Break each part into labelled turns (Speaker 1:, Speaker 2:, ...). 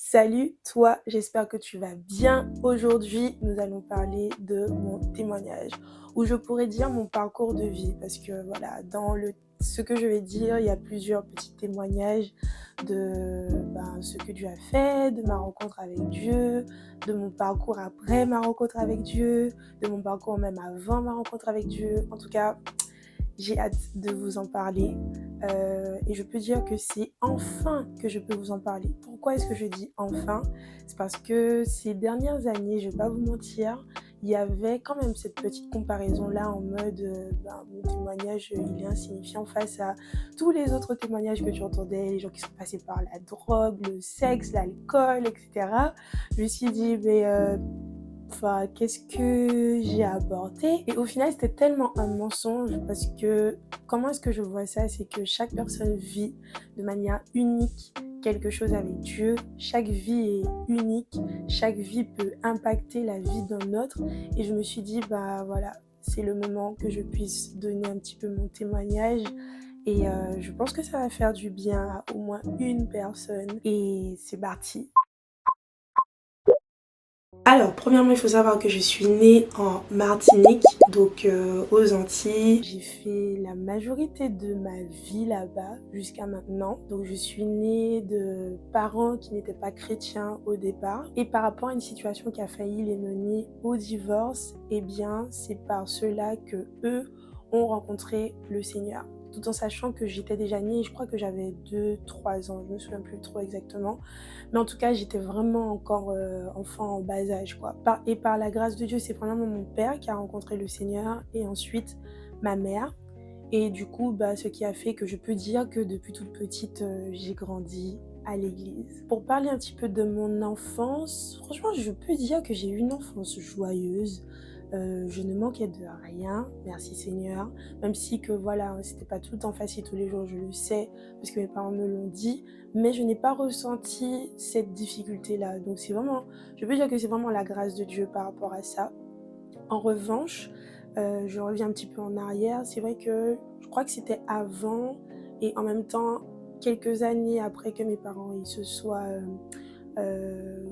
Speaker 1: Salut toi, j'espère que tu vas bien. Aujourd'hui, nous allons parler de mon témoignage, ou je pourrais dire mon parcours de vie, parce que voilà, ce que je vais dire, il y a plusieurs petits témoignages de ce que Dieu a fait, de ma rencontre avec Dieu, de mon parcours après ma rencontre avec Dieu, de mon parcours même avant ma rencontre avec Dieu. En tout cas, j'ai hâte de vous en parler et je peux dire que c'est enfin que je peux vous en parler. Pourquoi est-ce que je dis enfin? C'est parce que ces dernières années, je vais pas vous mentir, il y avait quand même cette petite comparaison-là en mode mon témoignage il est insignifiant face à tous les autres témoignages que tu entendais, les gens qui sont passés par la drogue, le sexe, l'alcool, etc. Je me suis dit, enfin, qu'est-ce que j'ai apporté? Et au final, c'était tellement un mensonge parce que comment est-ce que je vois ça? C'est que chaque personne vit de manière unique quelque chose avec Dieu. Chaque vie est unique. Chaque vie peut impacter la vie d'un autre. Et je me suis dit, voilà, c'est le moment que je puisse donner un petit peu mon témoignage. Et je pense que ça va faire du bien à au moins une personne. Et c'est parti. Alors, premièrement, il faut savoir que je suis née en Martinique, donc aux Antilles. J'ai fait la majorité de ma vie là-bas jusqu'à maintenant. Donc, je suis née de parents qui n'étaient pas chrétiens au départ. Et par rapport à une situation qui a failli les mener au divorce, eh bien, c'est par cela que eux ont rencontré le Seigneur. Tout en sachant que j'étais déjà née, je crois que j'avais 2, 3 ans, je me souviens plus trop exactement. Mais en tout cas, j'étais vraiment encore enfant en bas âge, quoi. Et par la grâce de Dieu, c'est vraiment mon père qui a rencontré le Seigneur et ensuite ma mère. Et du coup, ce qui a fait que je peux dire que depuis toute petite, j'ai grandi à l'église. Pour parler un petit peu de mon enfance, franchement, je peux dire que j'ai eu une enfance joyeuse. Je ne manquais de rien, merci Seigneur. Même si que voilà, c'était pas tout le temps facile tous les jours, je le sais, parce que mes parents me l'ont dit, mais je n'ai pas ressenti cette difficulté-là. Donc c'est vraiment, je peux dire que c'est vraiment la grâce de Dieu par rapport à ça. En revanche, je reviens un petit peu en arrière, c'est vrai que je crois que c'était avant et en même temps, quelques années après que mes parents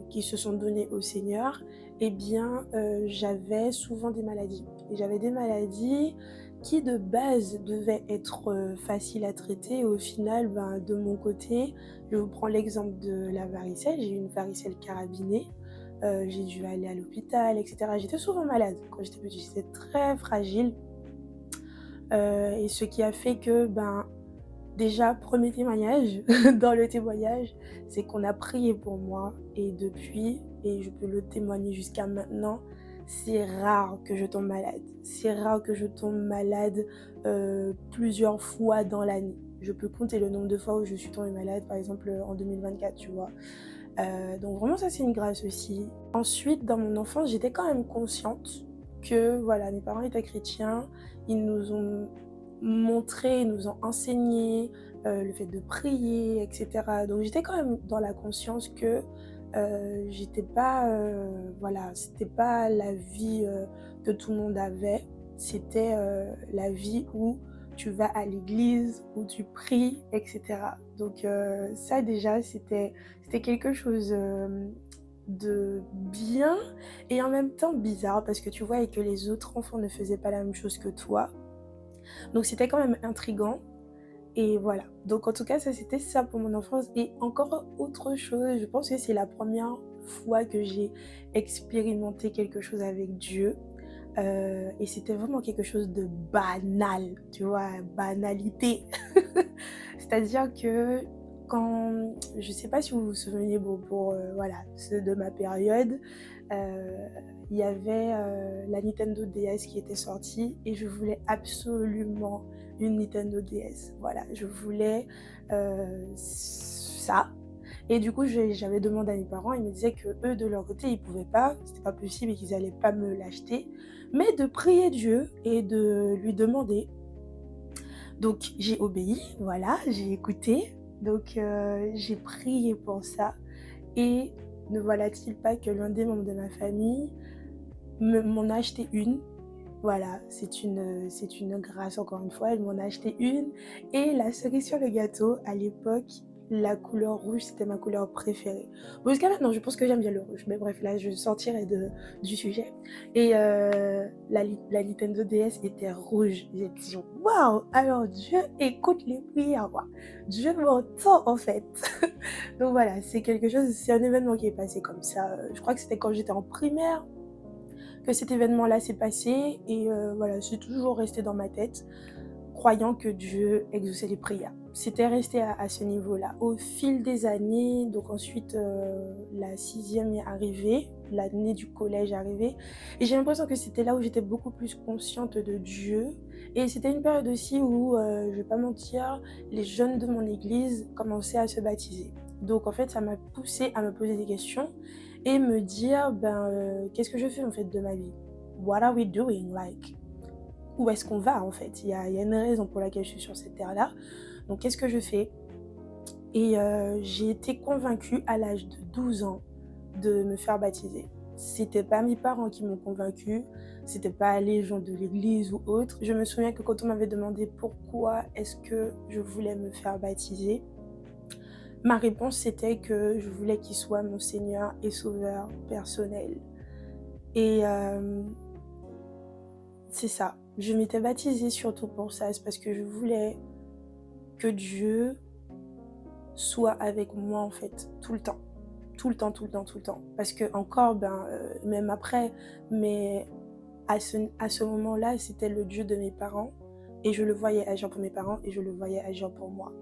Speaker 1: qui se sont donnés au Seigneur, eh bien, j'avais souvent des maladies. Et j'avais des maladies qui de base devaient être faciles à traiter. Et au final, de mon côté, je vous prends l'exemple de la varicelle. J'ai eu une varicelle carabinée. J'ai dû aller à l'hôpital, etc. J'étais souvent malade quand j'étais petite. J'étais très fragile. Et ce qui a fait que, déjà, premier témoignage, dans le témoignage, c'est qu'on a prié pour moi et depuis, et je peux le témoigner jusqu'à maintenant, c'est rare que je tombe malade. C'est rare que je tombe malade plusieurs fois dans l'année. Je peux compter le nombre de fois où je suis tombée malade, par exemple en 2024, tu vois. Donc vraiment ça c'est une grâce aussi. Ensuite, dans mon enfance, j'étais quand même consciente que voilà, mes parents étaient chrétiens, ils nous ont montré, ils nous ont enseigné le fait de prier, etc. Donc j'étais quand même dans la conscience que j'étais pas, voilà, c'était pas la vie que tout le monde avait, c'était la vie où tu vas à l'église, où tu pries, etc. Donc ça déjà, c'était quelque chose de bien et en même temps bizarre parce que tu vois et que les autres enfants ne faisaient pas la même chose que toi. Donc c'était quand même intriguant et voilà. Donc en tout cas, ça c'était ça pour mon enfance et encore autre chose, je pense que c'est la première fois que j'ai expérimenté quelque chose avec Dieu. Et c'était vraiment quelque chose de banal, tu vois? Banalité. C'est-à-dire que quand je sais pas si vous vous souvenez, bon pour, voilà, ceux de ma période, heu, il y avait, la Nintendo DS qui était sortie et je voulais absolument une Nintendo DS. Voilà, je voulais, ça et du coup j'avais demandé à mes parents, ils me disaient qu'eux de leur côté ils pouvaient pas, c'était pas possible et qu'ils allaient pas me l'acheter, mais de prier Dieu et de lui demander. Donc j'ai obéi, voilà, j'ai écouté, donc j'ai prié pour ça et ne voilà-t-il pas que l'un des membres de ma famille m'en a acheté une. Voilà, c'est une grâce encore une fois, elle m'en a acheté une et la cerise sur le gâteau à l'époque, la couleur rouge, c'était ma couleur préférée. Bon, jusqu'à maintenant, je pense que j'aime bien le rouge, mais bref, là, je sortirai du sujet. Et la Nintendo DS était rouge. J'ai dit: «Waouh! Alors Dieu écoute les prières, quoi. Dieu m'entend, en fait». Donc voilà, c'est un événement qui est passé comme ça, je crois que c'était quand j'étais en primaire que cet événement-là s'est passé et voilà, c'est toujours resté dans ma tête, croyant que Dieu exauçait les prières. C'était resté à ce niveau-là. Au fil des années, donc ensuite, la sixième est arrivée, l'année du collège est arrivée et j'ai l'impression que c'était là où j'étais beaucoup plus consciente de Dieu et c'était une période aussi où, je vais pas mentir, les jeunes de mon église commençaient à se baptiser. Donc en fait, ça m'a poussée à me poser des questions et me dire: «Ben, qu'est-ce que je fais en fait de ma vie? What are we doing? Like, où est-ce qu'on va en fait? Il y a une raison pour laquelle je suis sur cette terre-là. Donc qu'est-ce que je fais?» Et j'ai été convaincue à l'âge de 12 ans de me faire baptiser. C'était pas mes parents qui m'ont convaincue, c'était pas les gens de l'église ou autre. Je me souviens que quand on m'avait demandé pourquoi est-ce que je voulais me faire baptiser, ma réponse c'était que je voulais qu'il soit mon Seigneur et Sauveur personnel. Et c'est ça. Je m'étais baptisée surtout pour ça, c'est parce que je voulais que Dieu soit avec moi en fait, tout le temps. Tout le temps, tout le temps, tout le temps. Parce que encore, même après, mais à ce moment-là, c'était le Dieu de mes parents et je le voyais agir pour mes parents et je le voyais agir pour moi.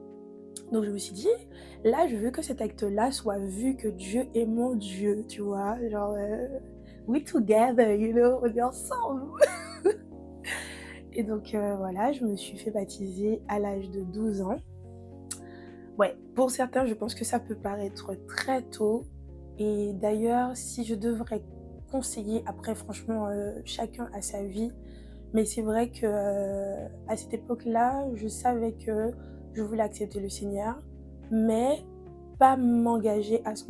Speaker 1: Donc je me suis dit: «Là, je veux que cet acte-là soit vu que Dieu est mon Dieu», tu vois? Genre, we together, you know, on est ensemble. Et donc voilà, je me suis fait baptiser à l'âge de 12 ans. Ouais, pour certains, je pense que ça peut paraître très tôt et d'ailleurs, si je devrais conseiller, après franchement, chacun a sa vie, mais c'est vrai que, à cette époque-là, je savais que je voulais accepter le Seigneur, mais pas m'engager à 100.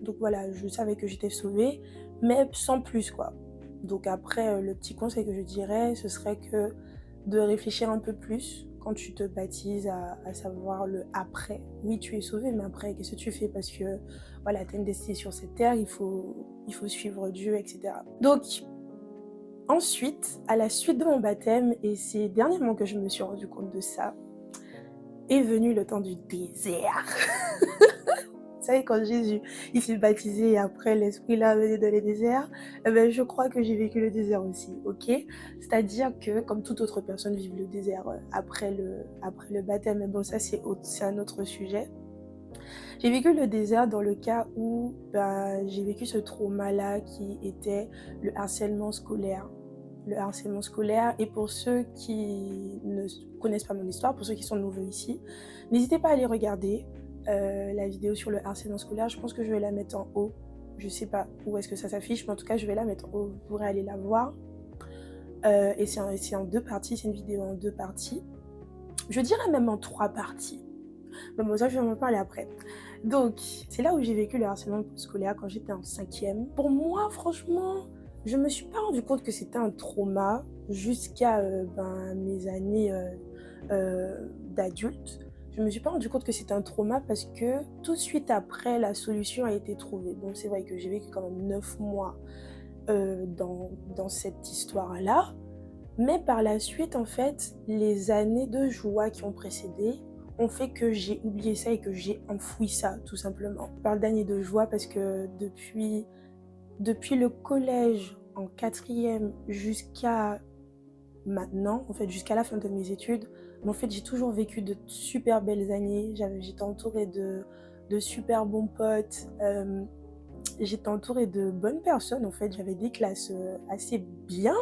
Speaker 1: Donc voilà, je savais que j'étais sauvée, mais sans plus, quoi. Donc après, le petit conseil que je dirais, ce serait que de réfléchir un peu plus quand tu te baptises à savoir le après. Oui, tu es sauvé, mais après, qu'est-ce que tu fais? Parce que voilà, tu as une destinée sur cette terre, il faut suivre Dieu, et cetera. Donc ensuite, à la suite de mon baptême, et c'est dernièrement que je me suis rendu compte de ça, est venu le temps du désert. Vous savez, quand Jésus, il s'est baptisé et après l'Esprit l'a amené dans les déserts, eh ben, je crois que j'ai vécu le désert aussi, OK? C'est-à-dire que, comme toute autre personne vive le désert, après le baptême, mais bon ça c'est un autre sujet. J'ai vécu le désert dans le cas où, j'ai vécu ce trauma-là qui était le harcèlement scolaire. Le harcèlement scolaire et pour ceux qui ne connaissent pas mon histoire, pour ceux qui sont nouveaux ici, n'hésitez pas à aller regarder, la vidéo sur le harcèlement scolaire. Je pense que je vais la mettre en haut. Je sais pas où est-ce que ça s'affiche, mais en tout cas, je vais la mettre en haut. Vous pourrez aller la voir, et c'est en 2 parties, c'est une vidéo en 2 parties. Je dirais même en 3 parties. Mais bon, ça, je vais en parler après. Donc, c'est là où j'ai vécu le harcèlement scolaire quand j'étais en 5e. Pour moi, franchement, je me suis pas rendu compte que c'était un trauma jusqu'à, mes années, d'adulte. Je me suis pas rendu compte que c'était un trauma parce que tout de suite après, la solution a été trouvée. Bon, c'est vrai que j'ai vécu quand même 9 mois, dans cette histoire-là, mais par la suite, en fait, les années de joie qui ont précédé ont fait que j'ai oublié ça et que j'ai enfoui ça, tout simplement. Je parle d'années de joie parce que depuis le collège en 4e jusqu'à maintenant, en fait, jusqu'à la fin de mes études, mais en fait, j'ai toujours vécu de super belles années. J'étais entourée de super bons potes, j'étais entourée de bonnes personnes, en fait. J'avais des classes, assez bien,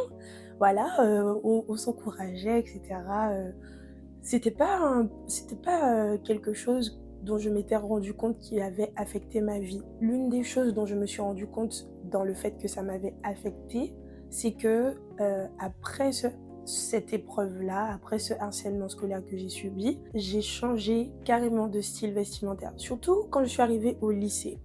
Speaker 1: voilà, on s'encourageait et cetera, c'était pas quelque chose dont je m'étais rendu compte qui avait affecté ma vie. L'une des choses dont je me suis rendu compte dans le fait que ça m'avait affectée, c'est que, après cette épreuve-là, après ce harcèlement scolaire que j'ai subi, j'ai changé carrément de style vestimentaire. Surtout quand je suis arrivée au lycée.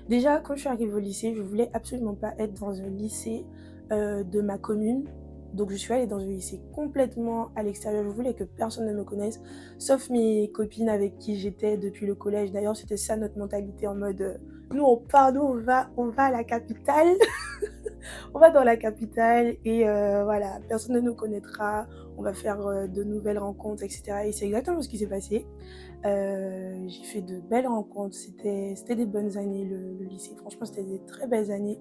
Speaker 1: Déjà, quand je suis arrivée au lycée, je voulais absolument pas être dans un lycée, de ma commune. Donc je suis allée dans un lycée complètement à l'extérieur. Je voulais que personne ne me connaisse, sauf mes copines avec qui j'étais depuis le collège. D'ailleurs, c'était ça notre mentalité en mode nous on part, nous on va à la capitale, on va dans la capitale et voilà, personne ne nous connaîtra, on va faire de nouvelles rencontres, etc. Et c'est exactement ce qui s'est passé. J'ai fait de belles rencontres, c'était des bonnes années le lycée. Franchement, c'était des très belles années.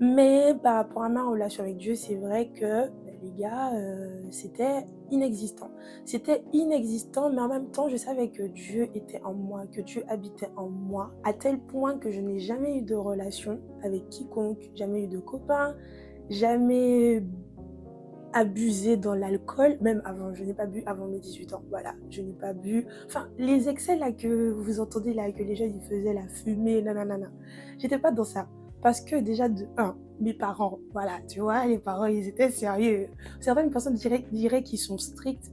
Speaker 1: Mais par rapport à ma relation avec Dieu, c'est vrai que, les gars, c'était inexistant. C'était inexistant, mais en même temps, je savais que Dieu était en moi, que Dieu habitait en moi, à tel point que je n'ai jamais eu de relation avec quiconque, jamais eu de copain, jamais abusé dans l'alcool, même avant, je n'ai pas bu avant mes 18 ans, voilà, je n'ai pas bu. Enfin, les excès là que vous entendez là, que les gens ils faisaient la fumée, nanana, j'étais pas dans ça. Parce que déjà de un, mes parents, voilà, tu vois, les parents ils étaient sérieux. Certaines personnes diraient qu'ils sont stricts,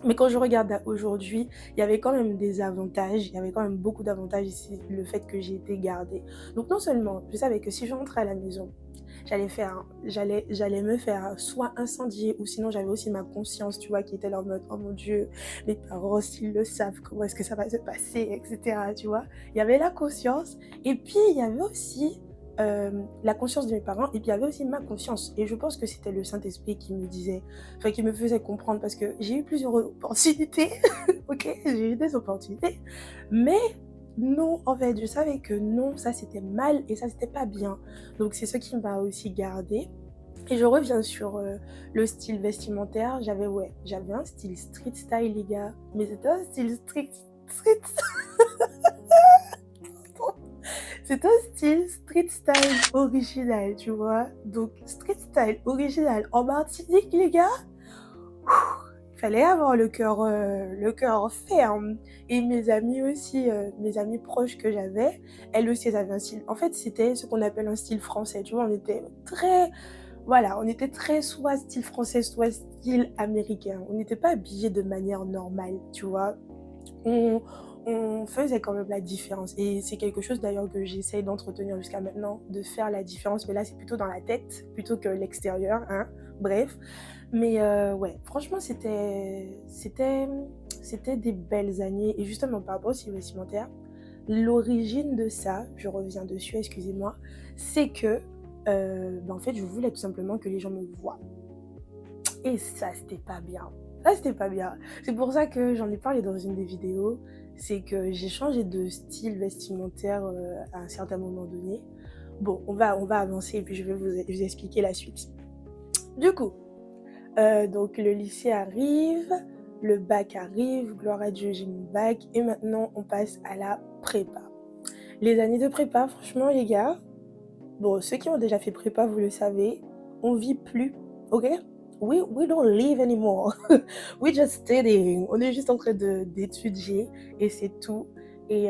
Speaker 1: mais quand je regarde à aujourd'hui, il y avait quand même des avantages, il y avait quand même beaucoup d'avantages ici, le fait que j'ai été gardée. Donc non seulement je savais que si je rentrais à la maison, j'allais me faire soit incendier ou sinon j'avais aussi ma conscience, tu vois, qui était là en mode oh mon Dieu, mes parents s'ils le savent, comment est-ce que ça va se passer, etc. Tu vois, il y avait la conscience et puis il y avait aussi la conscience de mes parents et puis il y avait aussi ma conscience et je pense que c'était le Saint-Esprit qui me disait, enfin qui me faisait comprendre parce que j'ai eu plusieurs opportunités, ok, j'ai eu des opportunités, mais non, en fait, je savais que non, ça c'était mal et ça c'était pas bien. Donc c'est ce qui m'a aussi gardée. Et je reviens sur le style vestimentaire. J'avais un style street style, les gars. Mais c'était un style street, c'est un style street style original, tu vois. Donc street style original en Martinique, les gars. Il fallait avoir le cœur ferme. Et mes amies aussi, mes amies proches que j'avais, elles aussi, elles avaient un style. En fait, c'était ce qu'on appelle un style français. Tu vois, on était très soit style français, soit style américain. On n'était pas habillés de manière normale, tu vois. On, on faisait quand même la différence. Et c'est quelque chose d'ailleurs que j'essaye d'entretenir jusqu'à maintenant, de faire la différence. Mais là, c'est plutôt dans la tête, plutôt que l'extérieur, hein. Bref. Mais ouais, franchement, c'était des belles années. Et justement, par rapport au style vestimentaire, l'origine de ça, je reviens dessus, excusez-moi, c'est que, en fait, je voulais tout simplement que les gens me voient. Et ça, c'était pas bien. Ça, c'était pas bien. C'est pour ça que j'en ai parlé dans une des vidéos. C'est que j'ai changé de style vestimentaire à un certain moment donné. Bon, on va avancer et puis je vais vous expliquer la suite. Du coup, donc le lycée arrive, le bac arrive, gloire à Dieu, j'ai mon bac et maintenant on passe à la prépa. Les années de prépa, franchement les gars, bon, ceux qui ont déjà fait prépa, vous le savez, on vit plus, OK? We don't live anymore. We just studying. On est juste en train d'étudier et c'est tout. Et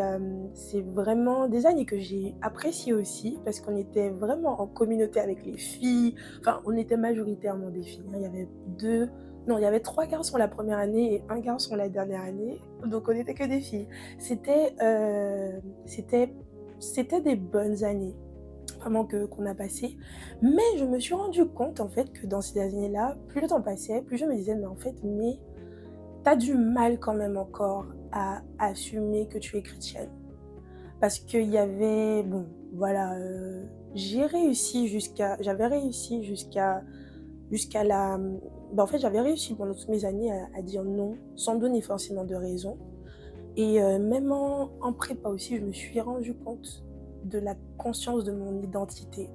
Speaker 1: c'est vraiment des années que j'ai appréciées aussi parce qu'on était vraiment en communauté avec les filles. Enfin, on était majoritairement des filles, hein. Il y avait 2 non, il y avait 3 garçons la première année et 1 garçon la dernière année, donc on était que des filles. C'était, c'était des bonnes années vraiment qu'on a passé. Mais je me suis rendu compte en fait que dans ces années-là, plus le temps passait, plus je me disais mais en fait, mais t'as du mal quand même encore à assumer que tu es chrétienne. Parce qu'il y avait, bon, voilà, j'avais réussi jusqu'à la, en fait, j'avais réussi pendant toutes mes années à dire non, sans donner forcément de raison. Et même en prépa aussi, je me suis rendu compte de la conscience de mon identité.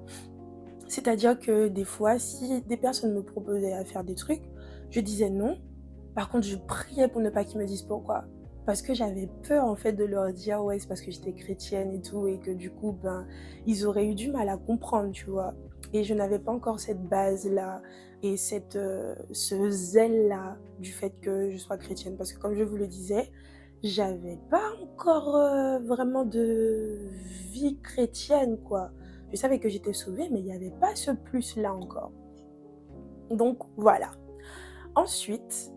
Speaker 1: C'est-à-dire que des fois, si des personnes me proposaient à faire des trucs, je disais non. Par contre, je priais pour ne pas qu'ils me disent pourquoi. Parce que j'avais peur en fait de leur dire ouais, c'est parce que j'étais chrétienne et tout, et que du coup, ils auraient eu du mal à comprendre, tu vois. Et je n'avais pas encore cette base-là et ce zèle-là du fait que je sois chrétienne. Parce que comme je vous le disais, j'avais pas encore vraiment de vie chrétienne, quoi. Je savais que j'étais sauvée, mais il n'y avait pas ce plus-là encore. Donc voilà. Ensuite,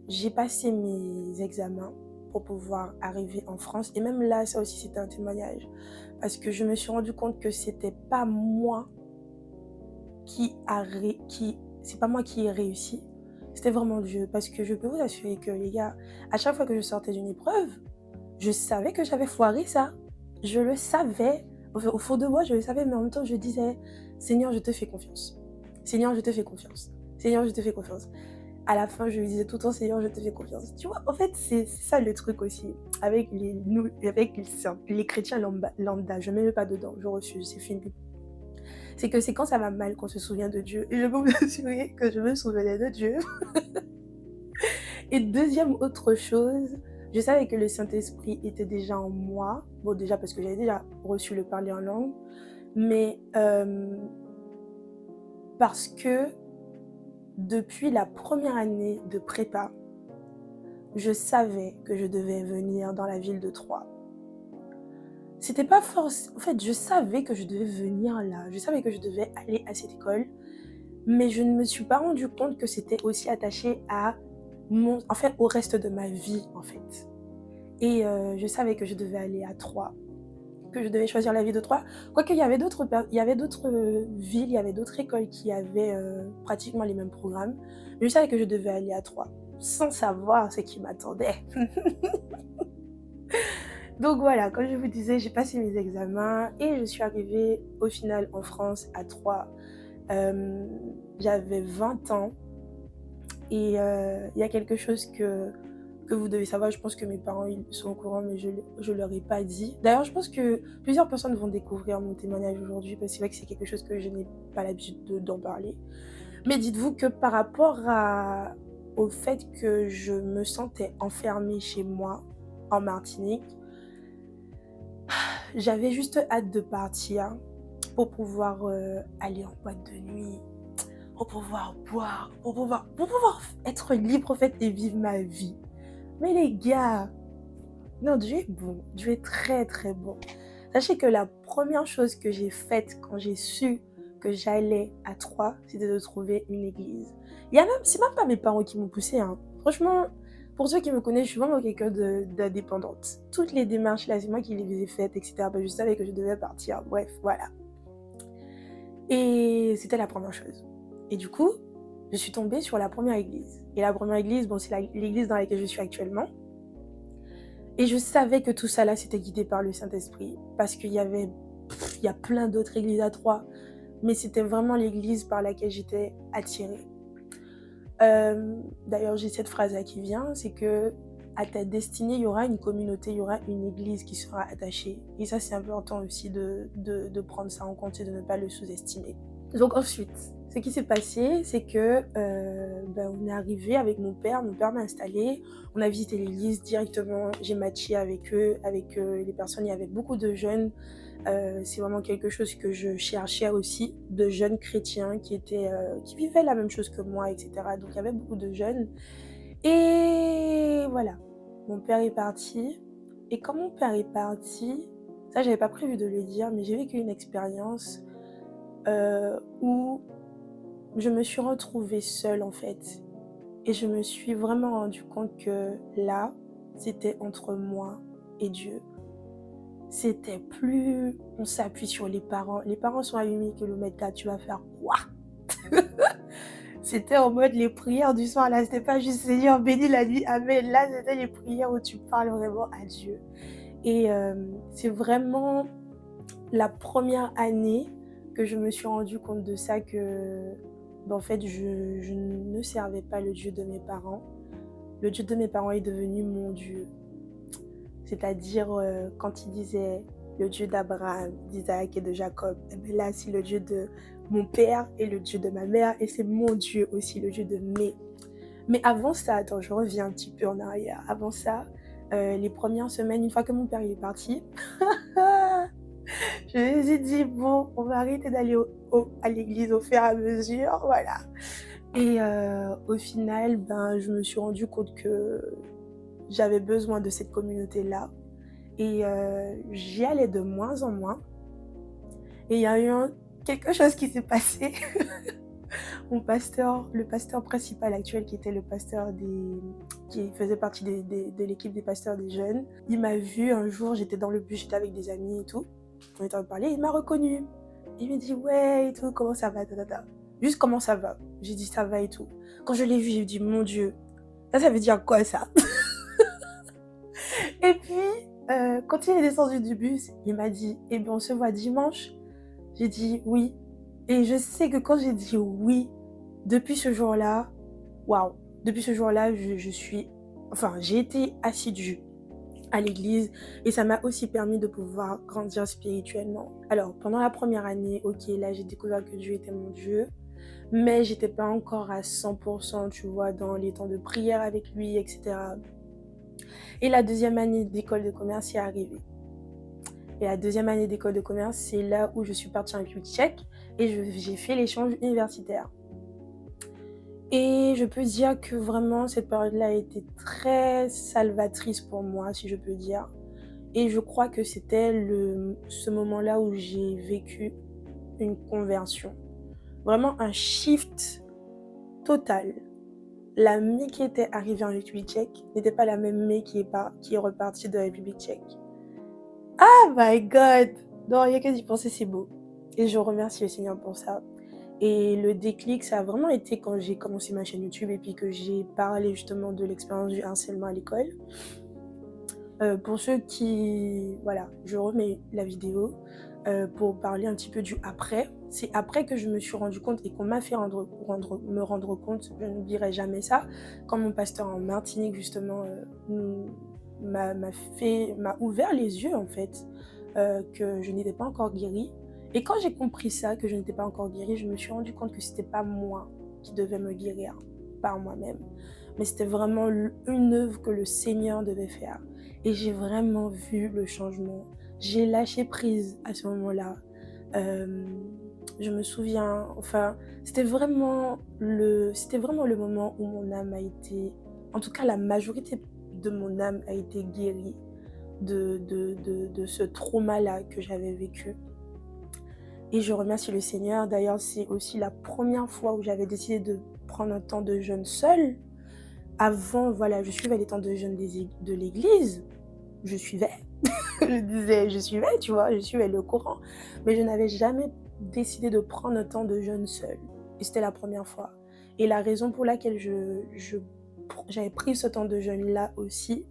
Speaker 1: j'ai passé mes examens pour pouvoir arriver en France. Et même là, ça aussi, c'était un témoignage. Parce que je me suis rendu compte que c'était pas moi c'est pas moi qui ai réussi, c'était vraiment Dieu. Parce que je peux vous assurer que les gars, à chaque fois que je sortais d'une épreuve, je savais que j'avais foiré ça. Je le savais. Au fond de moi, je le savais, mais en même temps, je disais: «Seigneur, je te fais confiance. Seigneur, je te fais confiance. Seigneur, je te fais confiance». À la fin, je lui disais tout le temps: «Seigneur, je te fais confiance». Tu vois? En fait, c'est ça le truc aussi avec les chrétiens lambda, je ne me mets pas dedans, je refuse, c'est fini. C'est que c'est quand ça va mal qu'on se souvient de Dieu et je peux vous assurer que je me souvenais de Dieu. Et deuxième autre chose, je savais que le Saint-Esprit était déjà en moi. Bon, déjà parce que j'avais déjà reçu le parler en langue, mais parce que depuis la première année de prépa, je savais que je devais venir dans la ville de Troyes. C'était pas force. En fait, je savais que je devais venir là. Je savais que je devais aller à cette école, mais je ne me suis pas rendu compte que c'était aussi attaché à au reste de ma vie, en fait. Et je savais que je devais aller à Troyes, que je devais choisir la ville de Troyes. Quoique il y avait d'autres villes, il y avait d'autres écoles qui avaient pratiquement les mêmes programmes. Mais je savais que je devais aller à Troyes, sans savoir ce qui m'attendait. Donc voilà, comme je vous disais, j'ai passé mes examens et je suis arrivée au final en France à Troyes. J'avais 20 ans et il y a quelque chose que vous devez savoir. Je pense que mes parents ils sont au courant, mais je leur ai pas dit. D'ailleurs, je pense que plusieurs personnes vont découvrir mon témoignage aujourd'hui, parce que c'est vrai que c'est quelque chose que je n'ai pas l'habitude d'en parler. Mais dites-vous que par rapport au fait que je me sentais enfermée chez moi en Martinique, j'avais juste hâte de partir pour pouvoir aller en boîte de nuit, pour pouvoir boire, pour pouvoir être libre en fait et vivre ma vie. Mais les gars, non, Dieu est bon. Dieu est très très bon. Sachez que la première chose que j'ai faite quand j'ai su que j'allais à Troyes, c'était de trouver une église. C'est même pas mes parents qui m'ont poussée, hein. Franchement, pour ceux qui me connaissent, je suis vraiment quelqu'un d'indépendante. Toutes les démarches là, c'est moi qui les ai faites, etc. Je savais que je devais partir. Bref, voilà. Et c'était la première chose. Et du coup, je suis tombée sur la première église. Et la première église, bon, c'est l'église dans laquelle je suis actuellement. Et je savais que tout ça là, c'était guidé par le Saint-Esprit. Parce qu'il y a plein d'autres églises à Troyes. Mais c'était vraiment l'église par laquelle j'étais attirée. D'ailleurs, j'ai cette phrase là qui vient, c'est que à ta destinée, il y aura une communauté, il y aura une église qui sera attachée. Et ça, c'est important aussi de prendre ça en compte et de ne pas le sous-estimer. Donc ensuite, ce qui s'est passé, c'est que on est arrivé avec mon père m'a installé, on a visité l'église directement, j'ai matché avec eux, avec les personnes, il y avait beaucoup de jeunes, c'est vraiment quelque chose que je cherchais aussi, de jeunes chrétiens qui vivaient la même chose que moi, etc. Donc il y avait beaucoup de jeunes. Et voilà, mon père est parti. Et quand mon père est parti, ça j'avais pas prévu de le dire, mais j'ai vécu une expérience où je me suis retrouvée seule en fait. Et je me suis vraiment rendu compte que là, c'était entre moi et Dieu. C'était plus on s'appuie sur les parents. Les parents sont à 8000 km là, tu vas faire quoi? C'était en mode les prières du soir là, c'était pas juste Seigneur bénis la nuit, amen. Là, c'était les prières où tu parles vraiment à Dieu. Et c'est vraiment la première année que je me suis rendu compte de ça, que en fait je ne servais pas le Dieu de mes parents. Le Dieu de mes parents est devenu mon Dieu. C'est-à-dire quand il disait le Dieu d'Abraham, d'Isaac et de Jacob, et bien là c'est le Dieu de mon père et le Dieu de ma mère, et c'est mon Dieu aussi, le Dieu de mes. Mais avant ça, attends, je reviens un petit peu en arrière. Avant ça, les premières semaines, une fois que mon père il est parti, je me suis dit, bon, on va arrêter d'aller à l'église au fur et à mesure, voilà. Et au final, je me suis rendu compte que j'avais besoin de cette communauté-là. Et j'y allais de moins en moins. Et il y a eu quelque chose qui s'est passé. Le pasteur principal actuel, qui était le pasteur qui faisait partie de l'équipe des pasteurs des jeunes, il m'a vu un jour, j'étais dans le bus, j'étais avec des amis et tout. On était en train de parler, il m'a reconnu. Il me dit: «Ouais et tout, comment ça va? Ta ta ta». Juste: «Comment ça va?» J'ai dit: «Ça va et tout». Quand je l'ai vu, j'ai dit: «Mon Dieu, ça veut dire quoi ça?» Et puis, quand il est descendu du bus, il m'a dit: «Eh bien, on se voit dimanche?» J'ai dit: «Oui» et je sais que quand j'ai dit: «Oui», depuis ce jour-là, waouh, depuis ce jour-là, je suis enfin, j'ai été assidue à l'église et ça m'a aussi permis de pouvoir grandir spirituellement. Alors, pendant la première année, OK, là, j'ai découvert que Dieu était mon Dieu, mais j'étais pas encore à 100%, tu vois, dans les temps de prière avec lui et cetera. Et la deuxième année d'école de commerce est arrivée. Et la deuxième année d'école de commerce, c'est là où je suis partie en République tchèque et j'ai fait l'échange universitaire. Et je peux dire que vraiment cette période-là a été très salvatrice pour moi, si je peux dire. Et je crois que c'était ce moment-là où j'ai vécu une conversion. Vraiment un shift total. La Mé qui était arrivée en République tchèque n'était pas la même Mé qui est repartie de la République tchèque. Oh my God! Non, rien que d'y penser, c'est beau. Et je remercie le Seigneur pour ça. Et le déclic, ça a vraiment été quand j'ai commencé ma chaîne YouTube et puis que j'ai parlé justement de l'expérience du harcèlement à l'école. Pour ceux qui... Voilà, je remets la vidéo pour parler un petit peu du après. C'est après que je me suis rendu compte et qu'on m'a fait me rendre compte, je n'oublierai jamais ça, quand mon pasteur en Martinique justement m'a ouvert les yeux en fait, que je n'étais pas encore guérie. Et quand j'ai compris ça, que je n'étais pas encore guérie, je me suis rendu compte que c'était pas moi qui devais me guérir par moi-même, mais c'était vraiment une œuvre que le Seigneur devait faire. Et j'ai vraiment vu le changement. J'ai lâché prise à ce moment-là. Je me souviens, enfin, c'était vraiment le moment où mon âme a été, en tout cas la majorité de mon âme a été guérie de ce trauma-là que j'avais vécu. Et je remercie le Seigneur. D'ailleurs, c'est aussi la première fois où j'avais décidé de prendre un temps de jeûne seule. Avant, voilà, je suivais les temps de jeûne de l'église. Je suivais. Je suivais, tu vois, je suivais le courant. Mais je n'avais jamais décidé de prendre un temps de jeûne seule. Et c'était la première fois. Et la raison pour laquelle j'avais pris ce temps de jeûne-là aussi,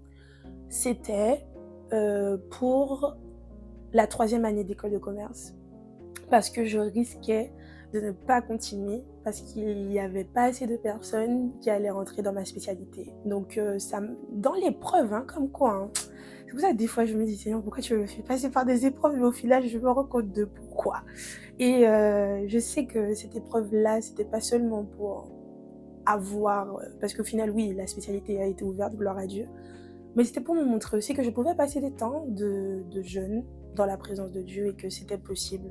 Speaker 1: c'était pour la 3e année d'école de commerce. Parce que je risquais de ne pas continuer, parce qu'il n'y avait pas assez de personnes qui allaient rentrer dans ma spécialité. Donc, dans l'épreuve, hein, comme quoi, hein. C'est pour ça que des fois, je me dis, Seigneur, pourquoi tu me fais passer par des épreuves? Mais au final, je me rends compte de pourquoi. Et je sais que cette épreuve-là, c'était pas seulement pour avoir... parce qu'au final, oui, la spécialité a été ouverte, gloire à Dieu. Mais c'était pour me montrer aussi que je pouvais passer des temps de jeûne dans la présence de Dieu et que c'était possible.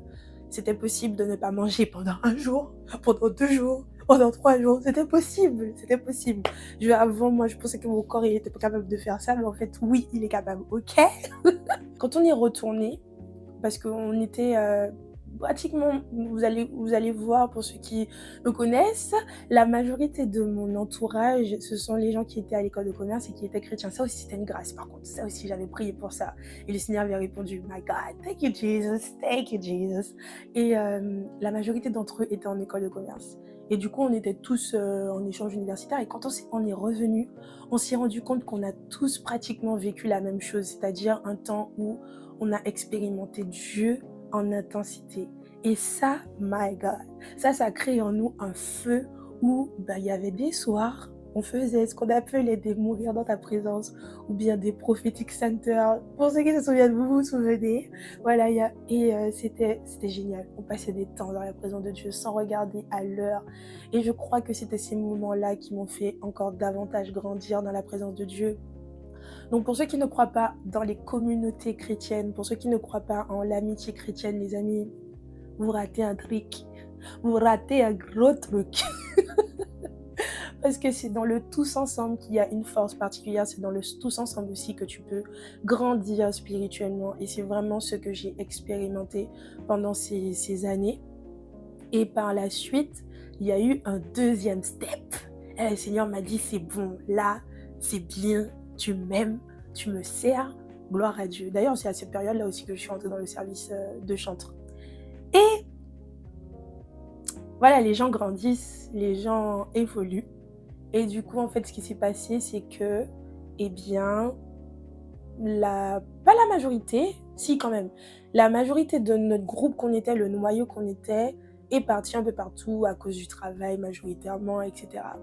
Speaker 1: C'était possible de ne pas manger pendant 1 jour, pendant 2 jours, pendant 3 jours. C'était possible, c'était possible. Avant, moi, je pensais que mon corps, il était pas capable de faire ça, mais en fait, oui, il est capable, ok? Quand on est retourné, parce qu'on était pratiquement, vous allez voir pour ceux qui me connaissent, la majorité de mon entourage, ce sont les gens qui étaient à l'école de commerce et qui étaient chrétiens. Ça aussi, c'était une grâce par contre. Ça aussi, j'avais prié pour ça. Et le Seigneur avait répondu, My God, thank you Jesus, thank you Jesus. Et la majorité d'entre eux étaient en école de commerce. Et du coup, on était tous en échange universitaire. Et quand on est revenu, on s'est rendu compte qu'on a tous pratiquement vécu la même chose, c'est-à-dire un temps où on a expérimenté Dieu en intensité. Et ça, my God, ça a créé en nous un feu où il y avait des soirs, on faisait ce qu'on appelait des mourir dans ta présence ou bien des prophétiques centers. Pour ceux qui se souviennent, vous vous souvenez. Voilà, c'était génial. On passait des temps dans la présence de Dieu sans regarder à l'heure. Et je crois que c'était ces moments-là qui m'ont fait encore davantage grandir dans la présence de Dieu. Donc pour ceux qui ne croient pas dans les communautés chrétiennes, pour ceux qui ne croient pas en l'amitié chrétienne, les amis, vous ratez un truc. Vous ratez un gros truc. Parce que c'est dans le tous ensemble qu'il y a une force particulière. C'est dans le tous ensemble aussi que tu peux grandir spirituellement. Et c'est vraiment ce que j'ai expérimenté pendant ces années. Et par la suite, il y a eu un deuxième step. Et le Seigneur m'a dit, c'est bon, là, c'est bien. Tu m'aimes, tu me sers, gloire à Dieu. D'ailleurs, c'est à cette période-là aussi que je suis entrée dans le service de chantre. Et voilà, les gens grandissent, les gens évoluent et du coup, en fait, ce qui s'est passé, c'est que, eh bien, pas la majorité, si quand même, la majorité de notre groupe qu'on était, le noyau qu'on était, est parti un peu partout à cause du travail majoritairement et cetera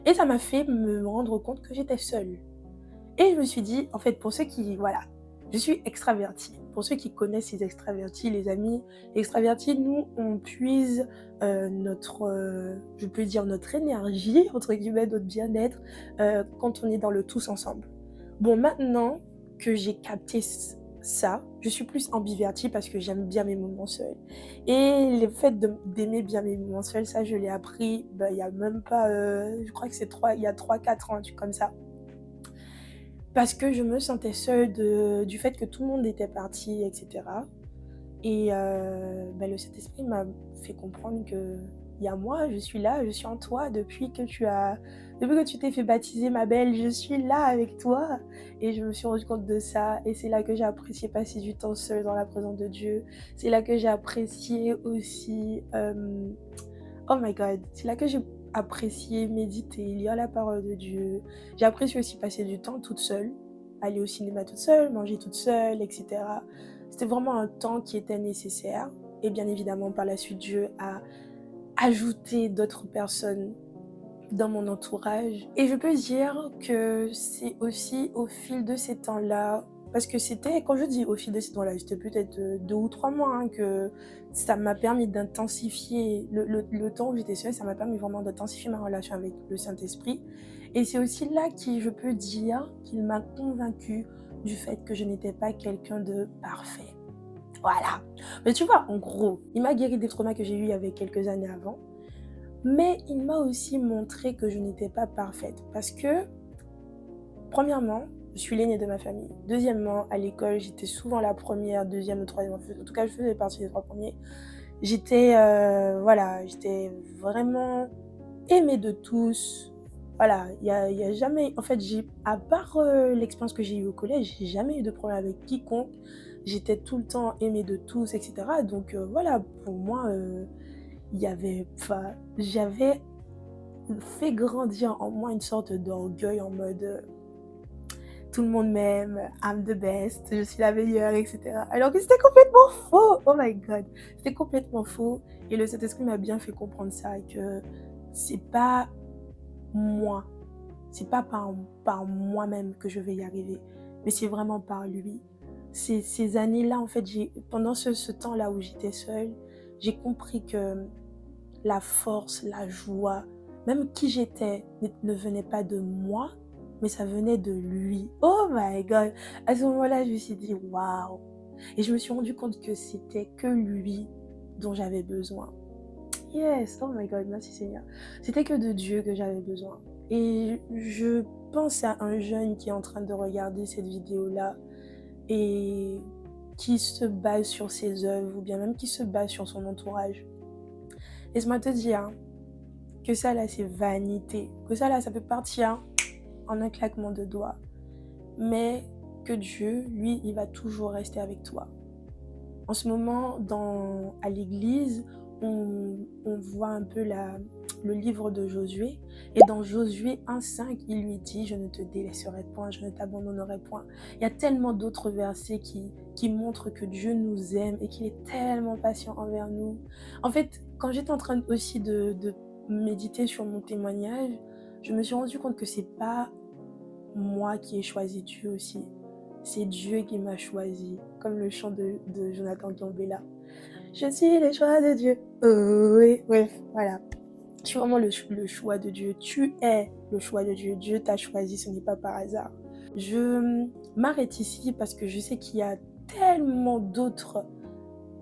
Speaker 1: et ça m'a fait me rendre compte que j'étais seule. Et je me suis dit, en fait, pour ceux qui, voilà, je suis extravertie. Pour ceux qui connaissent les extravertis, les amis extravertis, nous, on puise notre, je peux dire notre énergie, entre guillemets, notre bien-être, quand on est dans le tous ensemble. Bon, maintenant que j'ai capté ça, je suis plus ambivertie parce que j'aime bien mes moments seuls. Et le fait d'aimer bien mes moments seuls, ça, je l'ai appris, bah, il y a même pas, je crois que il y a 3 4 ans, un truc comme ça. Parce que je me sentais seule du fait que tout le monde était parti et cetera et bah, le Saint-Esprit m'a fait comprendre qu'il y a moi, je suis là, je suis en toi depuis que tu t'es fait baptiser ma belle, je suis là avec toi et je me suis rendue compte de ça et c'est là que j'ai apprécié passer du temps seule dans la présence de Dieu. C'est là que j'ai apprécié aussi, oh my God, c'est là que j'ai apprécié méditer, lire la parole de Dieu. J'ai apprécié aussi passer du temps toute seule, aller au cinéma toute seule, manger toute seule, et cetera. C'était vraiment un temps qui était nécessaire. Et bien évidemment, par la suite, Dieu a ajouté d'autres personnes dans mon entourage. Et je peux dire que c'est aussi au fil de ces temps-là, parce que c'était, quand je dis au fil de ces temps-là, c'était peut-être 2 ou 3 mois, hein, que ça m'a permis d'intensifier, le temps où j'étais seule, ça m'a permis vraiment d'intensifier ma relation avec le Saint-Esprit. Et c'est aussi là que je peux dire qu'il m'a convaincue du fait que je n'étais pas quelqu'un de parfait. Voilà. Mais tu vois, en gros, il m'a guéri des traumas que j'ai eus il y avait quelques années avant. Mais il m'a aussi montré que je n'étais pas parfaite parce que, premièrement, je suis l'aînée de ma famille. Deuxièmement, à l'école, j'étais souvent la première, deuxième ou troisième. En tout cas, je faisais partie des 3 premiers. Voilà, j'étais vraiment aimée de tous. Voilà, il y a jamais, en fait, à part l'expérience que j'ai eue au collège, j'ai jamais eu de problème avec quiconque. J'étais tout le temps aimée de tous, etc. Donc voilà, pour moi, j'avais fait grandir en moi une sorte d'orgueil en mode tout le monde m'aime, I'm the best, je suis la meilleure, etc. Alors que c'était complètement faux. Oh my God, c'était complètement faux. Et le Saint-Esprit m'a bien fait comprendre ça, que c'est pas moi, c'est pas par moi-même que je vais y arriver, mais c'est vraiment par lui. Ces années-là, en fait, pendant ce temps-là où j'étais seule, j'ai compris que la force, la joie, même qui j'étais ne venait pas de moi, mais ça venait de lui. Oh my God! À ce moment-là, je me suis dit: «Waouh!» et je me suis rendu compte que c'était que lui dont j'avais besoin. Yes! Oh my God, merci Seigneur. C'était que de Dieu que j'avais besoin et je pense à un jeune qui est en train de regarder cette vidéo-là et qui se base sur ses œuvres ou bien même qui se base sur son entourage. Laisse-moi te dire que ça là, c'est vanité. Que ça là, ça peut partir en un claquement de doigts. Mais que Dieu, lui, il va toujours rester avec toi. En ce moment, à l'église, on voit un peu le livre de Josué. Et dans Josué 1,5, il lui dit: «Je ne te délaisserai point, je ne t'abandonnerai point». Il y a tellement d'autres versets qui montrent que Dieu nous aime et qu'il est tellement patient envers nous. En fait, quand j'étais en train aussi de méditer sur mon témoignage, je me suis rendu compte que c'est pas moi qui ai choisi Dieu aussi. C'est Dieu qui m'a choisi, comme le chant de Jonathan Gambella. Je suis le choix de Dieu. Oh oui, bref, voilà. Je suis vraiment le choix de Dieu. Tu es le choix de Dieu. Dieu t'a choisi, ce n'est pas par hasard. Je m'arrête ici parce que je sais qu'il y a tellement d'autres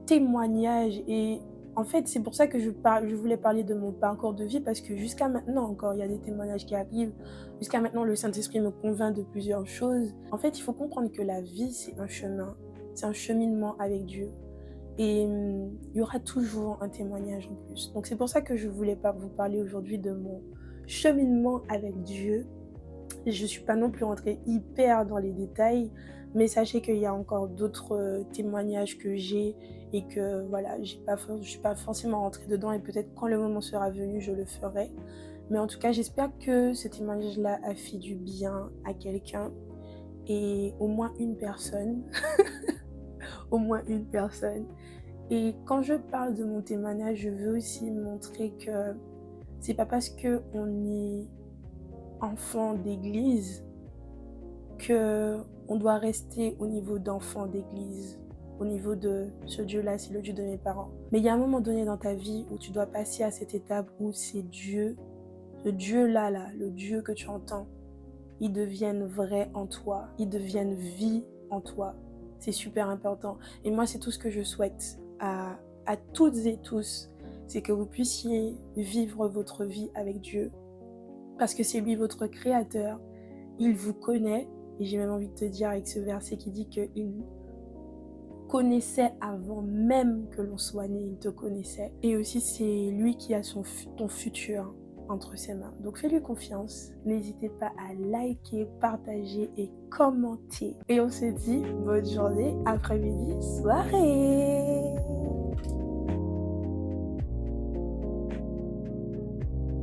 Speaker 1: témoignages et en fait, c'est pour ça que je voulais parler de mon parcours de vie parce que jusqu'à maintenant encore, il y a des témoignages qui arrivent. Jusqu'à maintenant, le Saint-Esprit me convainc de plusieurs choses. En fait, il faut comprendre que la vie, c'est un chemin. C'est un cheminement avec Dieu. Et il y aura toujours un témoignage en plus. Donc c'est pour ça que je voulais pas vous parler aujourd'hui de mon cheminement avec Dieu. Je ne suis pas non plus rentrée hyper dans les détails Mais sachez qu'il y a encore d'autres, témoignages que j'ai et que voilà, je suis pas forcément rentrée dedans et peut-être quand le moment sera venu, je le ferai. Mais en tout cas, j'espère que ce témoignage-là a fait du bien à quelqu'un et au moins une personne, au moins une personne. Et quand je parle de mon témoignage, je veux aussi montrer que c'est pas parce qu'on est enfant d'église que on doit rester au niveau d'enfant d'église, au niveau de ce Dieu-là, c'est le Dieu de mes parents. Mais il y a un moment donné dans ta vie où tu dois passer à cette étape où c'est Dieu, ce Dieu-là, le Dieu que tu entends, il devienne vrai en toi, il devienne vie en toi. C'est super important. Et moi, c'est tout ce que je souhaite à toutes et tous, c'est que vous puissiez vivre votre vie avec Dieu. Parce que c'est lui votre créateur, il vous connaît, et j'ai même envie de te dire avec ce verset qui dit qu'il connaissait avant même que l'on soit né, il te connaissait. Et aussi, c'est lui qui a ton futur entre ses mains. Donc fais-lui confiance. N'hésitez pas à liker, partager et commenter. Et on se dit bonne journée, après-midi, soirée.